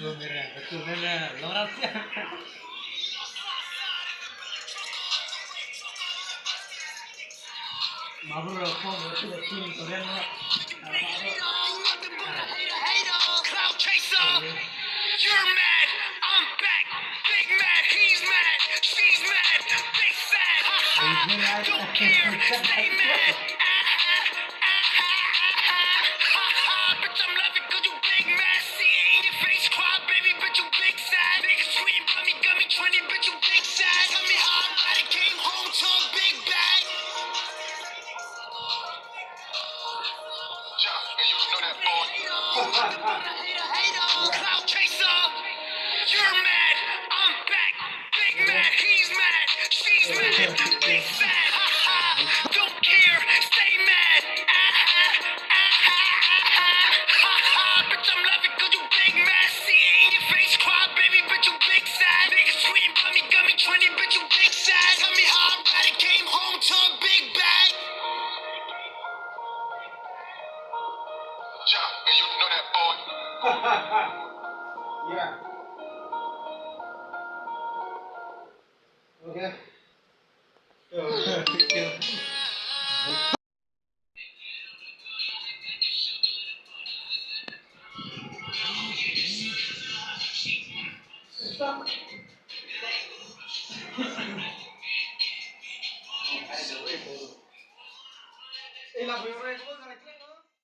betul benar. Nomor Mabur kok betul betul keren lah. Cloud chaser, you're mad, I'm back. Big mad, he's mad, she's mad, big sad. Don't care, stay mad. Bitch, I'm laughing 'cause you big mad. See it in your face, cry, baby, but you big sad. Niggas tweeting about me, got me trending, bitch, you big sad. Tell me how I ride it, came home to a big bag. Cloud chaser, you're mad, I'm back. Big mad, he's mad, she's mad, big sad. Don't care, stay mad. Bitch, I'm laughing 'cause you big mad. See it in your face, cry, baby, but you big sad. Niggas tweeting about me, got me trending, bitch, you big sad. Tell me how I ride it, came home to a big bag. And you know that boy. Yeah. Okay. Stop.